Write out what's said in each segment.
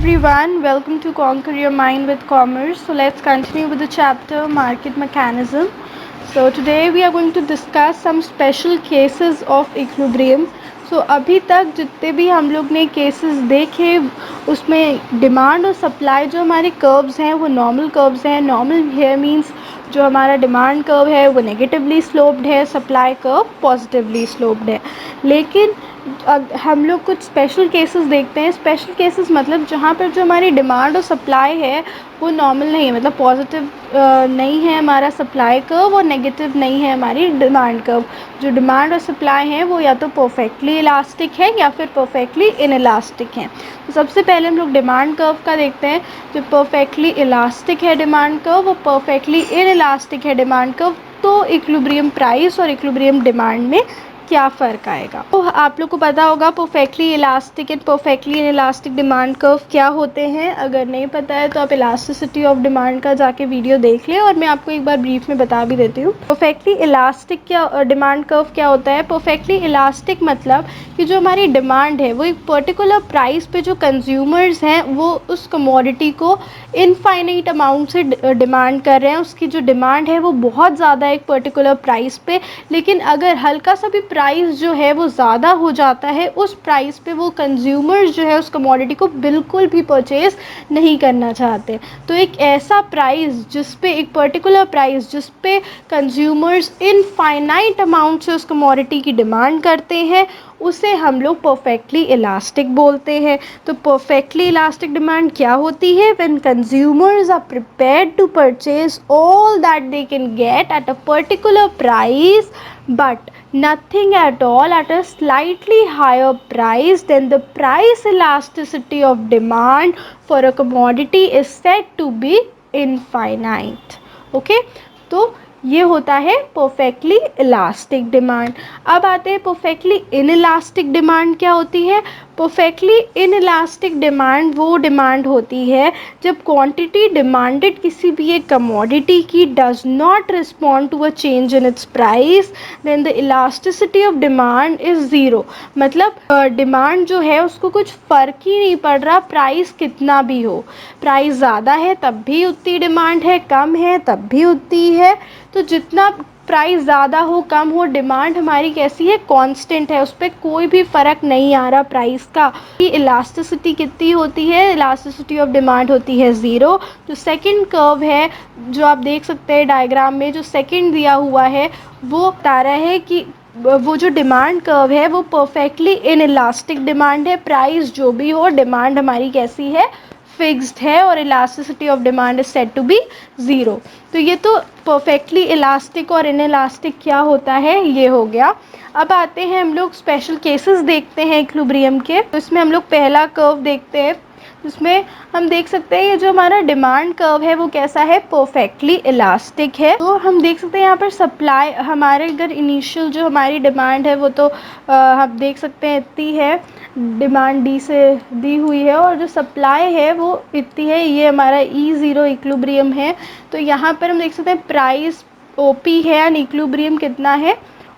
everyone, welcome to Conquer Your Mind with Commerce. So let's continue with the chapter Market Mechanism. So today we are going to discuss some special cases of equilibrium. So अभी तक जितने भी हम लोग ने cases देखे उसमें demand और सप्लाई जो हमारे कर्व्स हैं वो नॉर्मल कर्व्स हैं. नॉर्मल है मींस जो हमारा डिमांड कर्व है वो नेगेटिवली स्लोप्ड है, सप्लाई कर्व पॉजिटिवली स्लोप्ड है. लेकिन हम लोग कुछ स्पेशल केसेस देखते हैं. स्पेशल केसेस मतलब जहाँ पर जो हमारी डिमांड और सप्लाई है वो नॉर्मल नहीं है, मतलब पॉजिटिव नहीं है हमारा सप्लाई कर्व और नेगेटिव नहीं है हमारी डिमांड कर्व. जो डिमांड और सप्लाई है वो या तो परफेक्टली इलास्टिक है या फिर परफेक्टली इनइलास्टिक है. तो सबसे पहले हम लोग डिमांड कर्व का देखते हैं. जो परफेक्टली इलास्टिक है डिमांड कर्व वो परफेक्टली इनइलास्टिक है डिमांड कर्व. तो इक्विलिब्रियम प्राइस और इक्विलिब्रियम डिमांड में क्या फ़र्क आएगा. तो आप लोग को पता होगा perfectly elastic and perfectly inelastic demand curve क्या होते हैं. अगर नहीं पता है तो आप इलास्टिसिटी ऑफ डिमांड का जाके वीडियो देख लें और मैं आपको एक बार ब्रीफ में बता भी देती हूँ. परफेक्टली इलास्टिक क्या डिमांड कर्व क्या होता है. परफेक्टली इलास्टिक मतलब कि जो हमारी डिमांड है वो एक पर्टिकुलर प्राइस पे जो कंज्यूमर्स हैं वो उस कमोडिटी को इनफाइनाइट अमाउंट से डिमांड कर रहे हैं. उसकी जो डिमांड है वो बहुत ज़्यादा एक पर्टिकुलर प्राइस पे, लेकिन अगर हल्का सा भी प्राइस जो है वो ज़्यादा हो जाता है उस प्राइस पे वो कंज्यूमर्स जो है उस कमोडिटी को बिल्कुल भी परचेज़ नहीं करना चाहते. तो एक ऐसा प्राइस जिस पे एक पर्टिकुलर प्राइस जिस पे कंज्यूमर्स इनफाइनाइट अमाउंट से उस कमोडिटी की डिमांड करते हैं उसे हम लोग परफेक्टली इलास्टिक बोलते हैं. तो परफेक्टली इलास्टिक डिमांड क्या होती है. When consumers are prepared to purchase all that they can get at a particular price but nothing at all at a slightly higher price than the price elasticity of demand for a commodity is said to be infinite. Okay, तो ये होता है perfectly elastic demand. अब आते हैं perfectly inelastic demand क्या होती है. परफेक्टली इनइलास्टिक डिमांड वो डिमांड होती है जब क्वांटिटी डिमांडेड किसी भी एक कमोडिटी की does not respond to a change in its price then the elasticity of demand is zero. मतलब डिमांड जो है उसको कुछ फ़र्क ही नहीं पड़ रहा प्राइस कितना भी हो. प्राइस ज़्यादा है तब भी उतनी डिमांड है, कम है तब भी उतनी है. तो जितना प्राइस ज़्यादा हो कम हो डिमांड हमारी कैसी है, कांस्टेंट है. उस पर कोई भी फ़र्क नहीं आ रहा प्राइस का. कि इलास्टिसिटी कितनी होती है, इलास्टिसिटी ऑफ डिमांड होती है ज़ीरो. जो सेकंड कर्व है जो आप देख सकते हैं डायग्राम में, जो सेकंड दिया हुआ है वो बता रहा है कि वो जो डिमांड कर्व है वो परफेक्टली इनइलास्टिक डिमांड है. प्राइस जो भी हो डिमांड हमारी कैसी है, फिक्स्ड है और elasticity of demand is said to be zero. तो ये तो परफेक्टली इलास्टिक और इनइलास्टिक क्या होता है ये हो गया. अब आते हैं हम लोग स्पेशल केसेस देखते हैं इक्विलिब्रियम के. तो इसमें हम लोग पहला कर्व देखते हैं जिसमें हम देख सकते हैं ये जो हमारा डिमांड कर्व है वो कैसा है, परफेक्टली इलास्टिक है. तो हम देख सकते हैं यहाँ पर सप्लाई हमारे अगर इनिशियल जो हमारी डिमांड है वो तो हम देख सकते हैं इतनी है, डिमांड डी से दी हुई है और जो सप्लाई है वो इतनी है. ये हमारा E0 इक्विलिब्रियम है. तो यहाँ पर हम देख सकते हैं प्राइस OP है एंड इक्विलिब्रियम कितना है,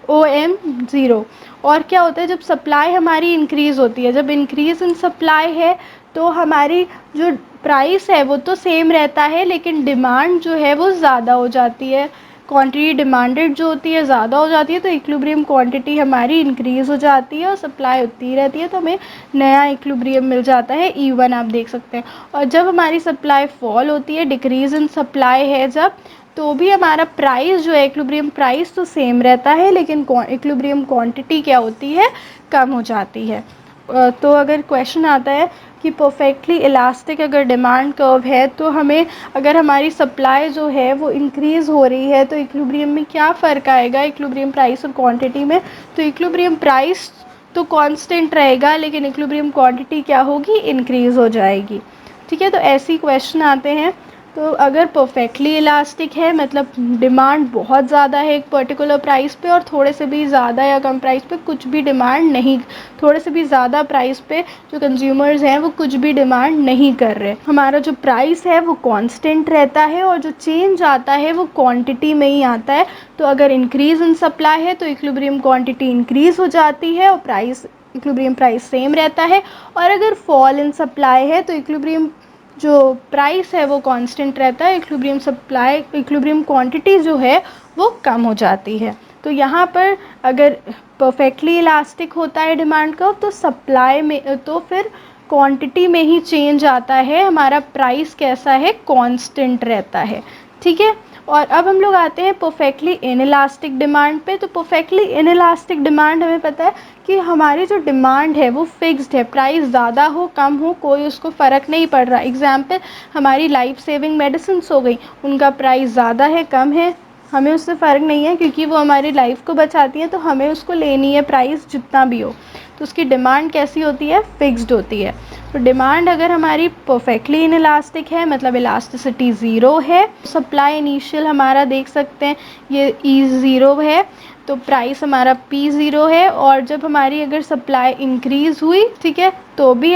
OM0. और क्या होता है जब सप्लाई हमारी इंक्रीज़ होती है, जब इंक्रीज़ इन सप्लाई है तो हमारी जो प्राइस है वो तो सेम रहता है लेकिन डिमांड जो है वो ज़्यादा हो जाती है. क्वांटिटी डिमांडेड जो होती है ज़्यादा हो जाती है तो इक्विलिब्रियम क्वांटिटी हमारी इंक्रीज़ हो जाती है और सप्लाई उतनी रहती है. तो हमें नया इक्विलिब्रियम मिल जाता है E1 आप देख सकते हैं. और जब हमारी सप्लाई फॉल होती है, डिक्रीज़ इन सप्लाई है जब, तो भी हमारा प्राइस जो है इक्विलिब्रियम प्राइस तो सेम रहता है लेकिन इक्विलिब्रियम क्वांटिटी क्या होती है, कम हो जाती है. तो अगर क्वेश्चन आता है कि परफेक्टली इलास्टिक अगर डिमांड कर्व है तो हमें अगर हमारी सप्लाई जो है वो इंक्रीज़ हो रही है तो इक्विलिब्रियम में क्या फ़र्क आएगा इक्विलिब्रियम प्राइस और क्वांटिटी में. तो इक्विलिब्रियम प्राइस तो कांस्टेंट रहेगा लेकिन इक्विलिब्रियम क्वांटिटी क्या होगी, इंक्रीज़ हो जाएगी. ठीक है, तो ऐसे क्वेश्चन आते हैं. तो अगर परफेक्टली इलास्टिक है मतलब डिमांड बहुत ज़्यादा है एक पर्टिकुलर प्राइस पे और थोड़े से भी ज़्यादा या कम प्राइस पे कुछ भी डिमांड नहीं, थोड़े से भी ज़्यादा प्राइस पे जो कंज्यूमर्स हैं वो कुछ भी डिमांड नहीं कर रहे. हमारा जो प्राइस है वो कांस्टेंट रहता है और जो चेंज आता है वो क्वांटिटी में ही आता है. तो अगर इंक्रीज़ इन सप्लाई है तो इक्विलिब्रियम क्वांटिटी इंक्रीज़ हो जाती है और प्राइस इक्विलिब्रियम प्राइस सेम रहता है, और अगर फॉल इन सप्लाई है तो इक्विलिब्रियम जो प्राइस है वो कांस्टेंट रहता है, इक्विलिब्रियम क्वांटिटी जो है वो कम हो जाती है। तो यहाँ पर अगर परफेक्टली इलास्टिक होता है डिमांड कर्व तो सप्लाई में तो फिर क्वांटिटी में ही चेंज आता है, हमारा प्राइस कैसा है, कांस्टेंट रहता है। ठीक है, और अब हम लोग आते हैं परफेक्टली इनइलास्टिक डिमांड पे। तो परफेक्टली इनइलास्टिक डिमांड हमें पता है कि हमारी जो डिमांड है वो फिक्स्ड है, प्राइस ज़्यादा हो कम हो कोई उसको फ़र्क नहीं पड़ रहा। एग्जाम्पल हमारी लाइफ सेविंग मेडिसिन हो गई, उनका प्राइस ज़्यादा है कम है हमें उससे फ़र्क नहीं है, क्योंकि वो हमारी लाइफ को बचाती है तो हमें उसको लेनी है, प्राइस जितना भी हो। तो उसकी डिमांड कैसी होती है, फिक्स्ड होती है। तो डिमांड अगर हमारी परफेक्टली इनइलास्टिक है मतलब इलास्टिसिटी ज़ीरो है, सप्लाई इनिशियल हमारा देख सकते हैं ये E0 है, तो प्राइस हमारा P0 है। और जब हमारी अगर सप्लाई इंक्रीज़ हुई, ठीक है, तो भी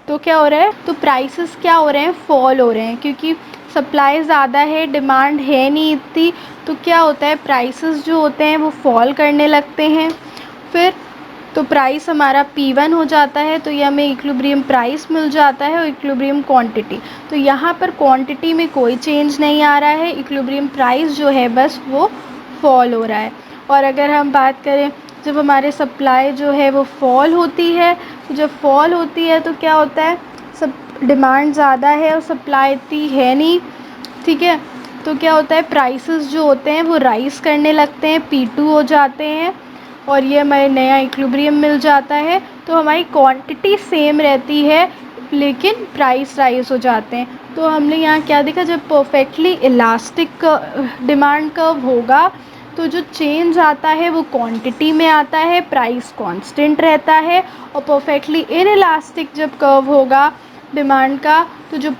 तो क्या हो रहा है, तो प्राइसेस क्या हो रहे हैं, फॉल हो रहे हैं, क्योंकि सप्लाई ज़्यादा है डिमांड है नहीं इतनी, तो क्या होता है प्राइसेस जो होते हैं वो फॉल करने लगते हैं। फिर तो प्राइस हमारा P1 हो जाता है, तो ये हमें इक्विलिब्रियम प्राइस मिल जाता है और इक्विलिब्रियम क्वांटिटी। तो यहाँ पर क्वांटिटी में कोई चेंज नहीं आ रहा है, इक्विलिब्रियम प्राइस जो है बस वो फॉल हो रहा है। और अगर हम बात करें जब हमारे सप्लाई जो है वो फॉल होती है, तो जब फॉल होती है तो क्या होता है, सब डिमांड ज़्यादा है और सप्लाई इतनी है नहीं, ठीक है, तो क्या होता है प्राइसेस जो होते हैं वो राइज़ करने लगते हैं, P2 हो जाते हैं और ये हमें नया इक्विलिब्रियम मिल जाता है। तो हमारी क्वांटिटी सेम रहती है लेकिन प्राइस राइज हो जाते हैं। तो हमने यहाँ क्या देखा, जब परफेक्टली इलास्टिक डिमांड कर्व होगा तो जो चेंज आता है वो क्वांटिटी में आता है, प्राइस कांस्टेंट रहता है। और परफेक्टली इनइलास्टिक जब कर्व होगा डिमांड का, तो जो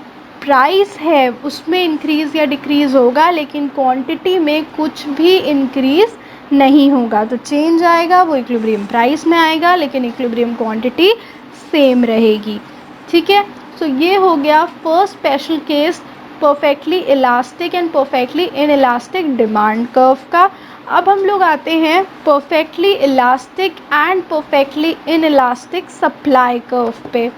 प्राइस है उसमें इंक्रीज़ या डिक्रीज़ होगा लेकिन क्वांटिटी में कुछ भी इंक्रीज़ नहीं होगा। तो चेंज आएगा वो इक्विलिब्रियम प्राइस में आएगा लेकिन इक्विलिब्रियम क्वांटिटी सेम रहेगी। ठीक है, सो ये हो गया first special case perfectly elastic and perfectly inelastic demand curve का। अब हम लोग आते हैं perfectly elastic and perfectly inelastic supply curve पे।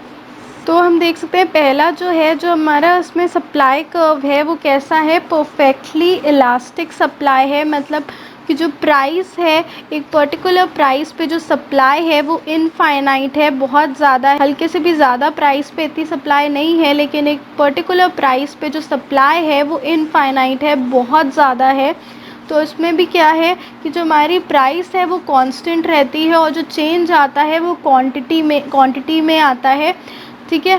तो हम देख सकते हैं पहला जो है, जो हमारा इसमें सप्लाई कर्व है वो कैसा है, परफेक्टली इलास्टिक सप्लाई है। मतलब कि जो प्राइस है, एक पर्टिकुलर प्राइस पे जो सप्लाई है वो इनफाइनाइट है, बहुत ज़्यादा है, हल्के से भी ज़्यादा प्राइस पे इतनी सप्लाई नहीं है, लेकिन एक पर्टिकुलर प्राइस पे जो सप्लाई है वो इनफाइनाइट है, बहुत ज़्यादा है। तो इसमें भी क्या है कि जो हमारी प्राइस है वो कांस्टेंट रहती है और जो चेंज आता है वो क्वांटिटी में आता है। ठीक है,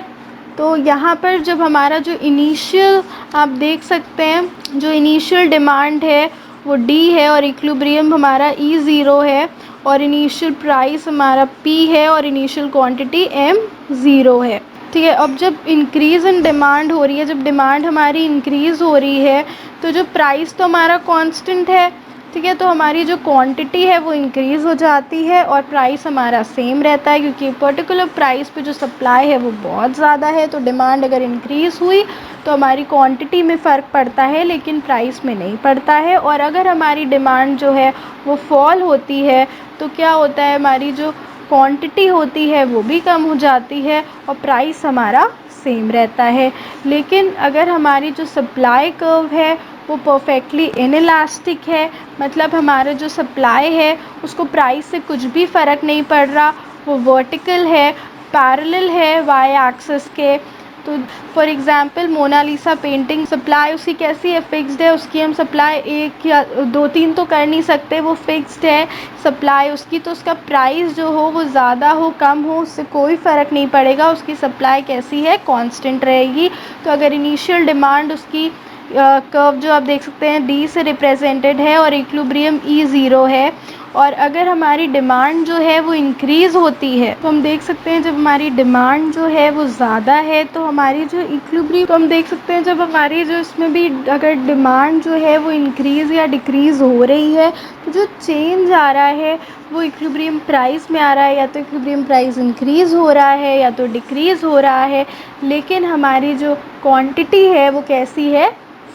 तो यहाँ पर जब हमारा जो इनिशियल आप देख सकते हैं जो इनिशियल डिमांड है वो D है और इक्विलिब्रियम हमारा E0 है और इनिशियल प्राइस हमारा P है और इनिशियल क्वांटिटी M0 है। ठीक है, अब जब इंक्रीज़ इन डिमांड हो रही है, जब डिमांड हमारी इंक्रीज़ हो रही है तो जो प्राइस तो हमारा कांस्टेंट है, ठीक है, तो हमारी जो क्वांटिटी है वो इंक्रीज़ हो जाती है और प्राइस हमारा सेम रहता है, क्योंकि पर्टिकुलर प्राइस पे जो सप्लाई है वो बहुत ज़्यादा है। तो डिमांड अगर इंक्रीज़ हुई तो हमारी क्वांटिटी में फ़र्क पड़ता है लेकिन प्राइस में नहीं पड़ता है। और अगर हमारी डिमांड जो है वो फॉल होती है तो क्या होता है, हमारी जो क्वांटिटी होती है वो भी कम हो जाती है और प्राइस हमारा सेम रहता है। लेकिन अगर हमारी जो सप्लाई कर्व है वो परफेक्टली इनइलास्टिक है, मतलब हमारा जो सप्लाई है उसको प्राइस से कुछ भी फ़र्क नहीं पड़ रहा, वो वर्टिकल है, पैरेलल है वाई एक्सिस के। तो for example Mona Lisa painting supply उसकी कैसी है, फिक्स्ड है, उसकी हम सप्लाई एक या दो तीन तो कर नहीं सकते, वो फिक्स्ड है सप्लाई उसकी। तो उसका प्राइस जो हो वो ज़्यादा हो कम हो उससे कोई फ़र्क नहीं पड़ेगा, उसकी सप्लाई कैसी है, कांस्टेंट रहेगी। तो अगर इनिशियल डिमांड उसकी कर्व जो आप देख सकते हैं D से रिप्रेजेंटेड है और इक्विलिब्रियम E0 है, और अगर हमारी डिमांड जो है वो इंक्रीज़ होती है तो हम देख सकते हैं जब हमारी डिमांड जो है वो ज़्यादा है तो हमारी जो इक्विलिब्रियम, तो हम देख सकते हैं जब हमारी जो इसमें भी अगर डिमांड जो है वो इंक्रीज़ या डिक्रीज़ हो रही है तो जो चेंज आ रहा है वो इक्विलिब्रियम प्राइस में आ रहा है, या तो इक्विलिब्रियम प्राइस इंक्रीज़ हो रहा है या तो डिक्रीज़ हो रहा है, लेकिन हमारी जो क्वांटिटी है वो कैसी है,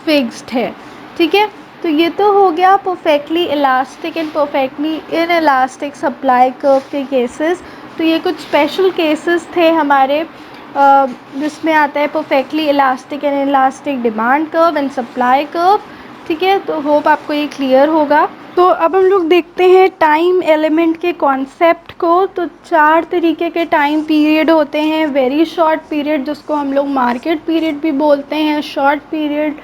फिक्स्ड है। ठीक है, तो ये तो हो गया perfectly elastic and perfectly inelastic supply curve के केसेस। तो ये कुछ स्पेशल केसेस थे हमारे जिसमें आता है perfectly elastic and elastic demand curve and supply curve. ठीक है, तो होप आपको ये क्लियर होगा। तो अब हम लोग देखते हैं टाइम एलिमेंट के कॉन्सेप्ट को। तो 4 तरीके के टाइम पीरियड होते हैं। वेरी शॉर्ट पीरियड जिसको हम लोग मार्केट पीरियड भी बोलते हैं, short period,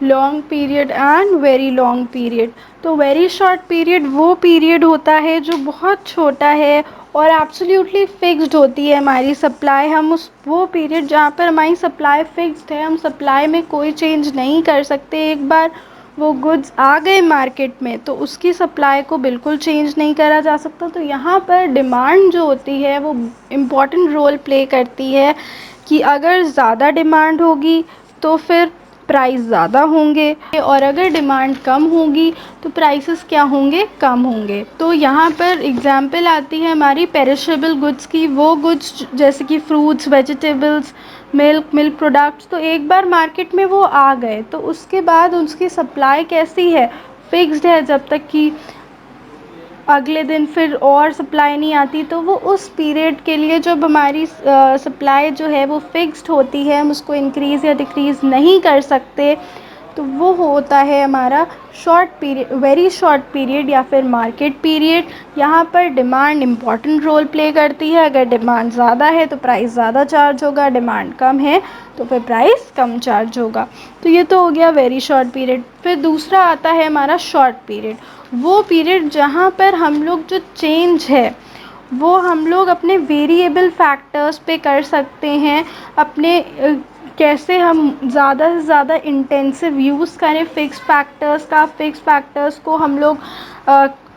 long period and very long period. तो वेरी शॉर्ट पीरियड वो पीरियड होता है जो बहुत छोटा है और एब्सोल्युटली फिक्स्ड होती है हमारी सप्लाई। हम उस वो पीरियड जहाँ पर हमारी सप्लाई फिक्स्ड है, हम सप्लाई में कोई चेंज नहीं कर सकते। एक बार वो गुड्स आ गए मार्केट में तो उसकी सप्लाई को बिल्कुल चेंज नहीं करा जा सकता। तो यहाँ पर डिमांड जो होती है वो इम्पॉर्टेंट रोल प्ले करती है कि अगर ज़्यादा डिमांड होगी तो फिर प्राइस ज़्यादा होंगे और अगर डिमांड कम होगी तो प्राइसेस क्या होंगे, कम होंगे। तो यहाँ पर एग्जांपल आती है हमारी पेरिशेबल गुड्स की। वो गुड्स जैसे कि फ्रूट्स, वेजिटेबल्स, मिल्क प्रोडक्ट्स, तो एक बार मार्केट में वो आ गए तो उसके बाद उसकी सप्लाई कैसी है, फिक्स्ड है। जब तक कि अगले दिन फिर और सप्लाई नहीं आती तो वो उस पीरियड के लिए जब हमारी सप्लाई जो है वो फिक्स्ड होती है, हम उसको इंक्रीज़ या डिक्रीज़ नहीं कर सकते। तो वो होता है हमारा short period, very short period या फिर मार्केट पीरियड। यहाँ पर डिमांड इम्पॉर्टेंट रोल प्ले करती है। अगर डिमांड ज़्यादा है तो प्राइस ज़्यादा चार्ज होगा, डिमांड कम है तो फिर प्राइस कम चार्ज होगा। तो ये तो हो गया वेरी शॉर्ट पीरियड। फिर दूसरा आता है हमारा शॉर्ट पीरियड। वो पीरियड जहाँ पर हम लोग जो चेंज है वो हम लोग अपने वेरिएबल फैक्टर्स पे कर सकते हैं। अपने कैसे हम ज़्यादा से ज़्यादा इंटेंसिव यूज़ करें फिक्स फैक्टर्स को हम लोग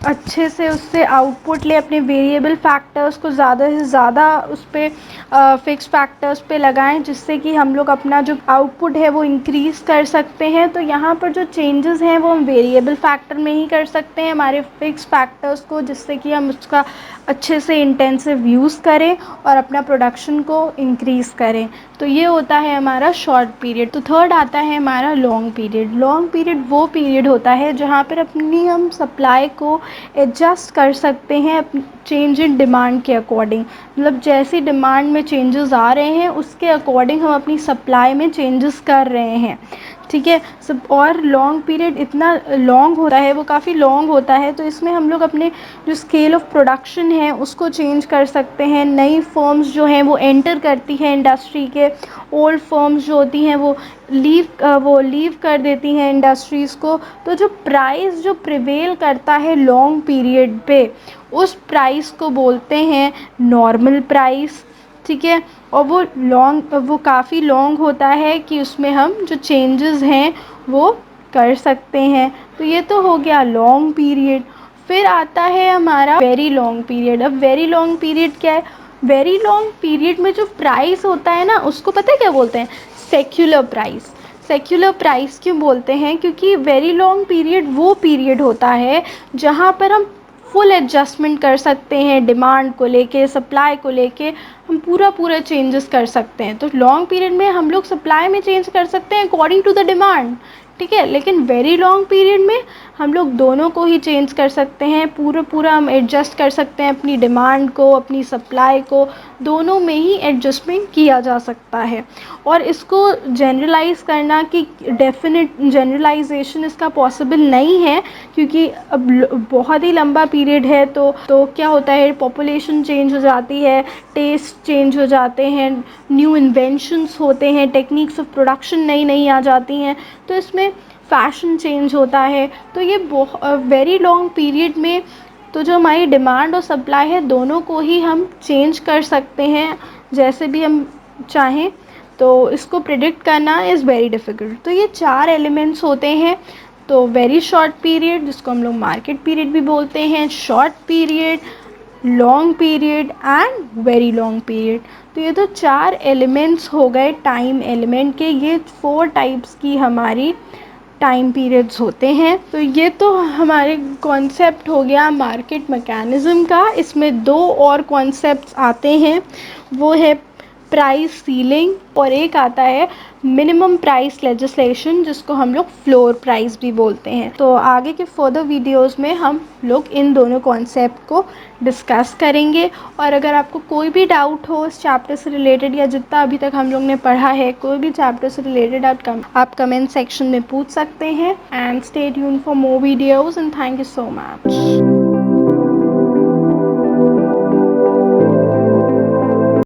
अच्छे से उससे आउटपुट ले, अपने वेरिएबल फैक्टर्स को ज़्यादा से ज़्यादा उस पर फिक्स फैक्टर्स पे लगाएं जिससे कि हम लोग अपना जो आउटपुट है वो इंक्रीज़ कर सकते हैं। तो यहाँ पर जो चेंजेस हैं वो हम वेरिएबल फैक्टर में ही कर सकते हैं, हमारे फिक्स फैक्टर्स को, जिससे कि हम उसका अच्छे से इंटेंसिव यूज़ करें और अपना प्रोडक्शन को इंक्रीज़ करें। तो ये होता है हमारा शॉर्ट पीरियड। तो थर्ड आता है हमारा लॉन्ग पीरियड। लॉन्ग पीरियड वो पीरियड होता है जहाँ पर अपनी हम सप्लाई को एडजस्ट कर सकते हैं चेंज इन डिमांड के अकॉर्डिंग। मतलब जैसी डिमांड में चेंजेस आ रहे हैं उसके अकॉर्डिंग हम अपनी सप्लाई में चेंजेस कर रहे हैं। ठीक है सब। और लॉन्ग पीरियड इतना लॉन्ग होता है, वो काफ़ी लॉन्ग होता है, तो इसमें हम लोग अपने जो स्केल ऑफ प्रोडक्शन है उसको चेंज कर सकते हैं। नई फर्म्स जो हैं वो एंटर करती हैं इंडस्ट्री के, ओल्ड फर्म्स जो होती हैं वो लीव कर देती हैं इंडस्ट्रीज़ को। तो जो प्राइस जो प्रिवेल करता है लॉन्ग पीरियड पे, उस प्राइस को बोलते हैं नॉर्मल प्राइस। ठीक है, और वो काफ़ी लॉन्ग होता है कि उसमें हम जो चेंजेस हैं वो कर सकते हैं। तो ये तो हो गया लॉन्ग पीरियड। फिर आता है हमारा वेरी लॉन्ग पीरियड। अब वेरी लॉन्ग पीरियड क्या है? वेरी लॉन्ग पीरियड में जो प्राइस होता है ना उसको पता है क्या बोलते हैं? Secular price. सेक्युलर प्राइस क्यों बोलते हैं? क्योंकि वेरी लॉन्ग पीरियड वो पीरियड होता है जहाँ पर हम फुल एडजस्टमेंट कर सकते हैं, डिमांड को लेके, सप्लाई को लेके हम पूरा चेंजेस कर सकते हैं। तो लॉन्ग पीरियड में हम लोग सप्लाई में चेंज कर सकते हैं अकॉर्डिंग टू द डिमांड। ठीक है, लेकिन वेरी लॉन्ग पीरियड में हम लोग दोनों को ही चेंज कर सकते हैं, पूरा हम एडजस्ट कर सकते हैं अपनी डिमांड को, अपनी सप्लाई को, दोनों में ही एडजस्टमेंट किया जा सकता है। और इसको जनरलाइज करना कि डेफिनेट जनरलाइजेशन इसका पॉसिबल नहीं है क्योंकि अब बहुत ही लंबा पीरियड है। तो क्या होता है, पॉपुलेशन चेंज हो जाती है, टेस्ट चेंज हो जाते हैं, न्यू इन्वेंशंस होते हैं, टेक्निक्स ऑफ प्रोडक्शन नई आ जाती हैं, तो इसमें फैशन चेंज होता है। तो ये वेरी लॉन्ग पीरियड में तो जो हमारी डिमांड और सप्लाई है दोनों को ही हम चेंज कर सकते हैं जैसे भी हम चाहें। तो इसको प्रिडिक्ट करना इज़ वेरी डिफ़िकल्ट। तो ये 4 एलिमेंट्स होते हैं। तो वेरी शॉर्ट पीरियड जिसको हम लोग मार्केट पीरियड भी बोलते हैं, short period, long period and very long period. तो ये तो 4 एलिमेंट्स हो गए टाइम एलिमेंट के। ये 4 टाइप्स की हमारी टाइम पीरियड्स होते हैं। तो ये तो हमारे कॉन्सेप्ट हो गया मार्केट मैकेनिज़्म का। इसमें 2 और कॉन्सेप्ट्स आते हैं, वो है प्राइस सीलिंग और एक आता है मिनिमम प्राइस लेजिस्लेशन, जिसको हम लोग फ्लोर प्राइस भी बोलते हैं। तो आगे के फर्दर वीडियोस में हम लोग इन दोनों कॉन्सेप्ट को डिस्कस करेंगे। और अगर आपको कोई भी डाउट हो इस चैप्टर से रिलेटेड या जितना अभी तक हम लोग ने पढ़ा है, कोई भी चैप्टर से रिलेटेड आप कमेंट सेक्शन में पूछ सकते हैं। And stay tuned for more videos and thank you so much.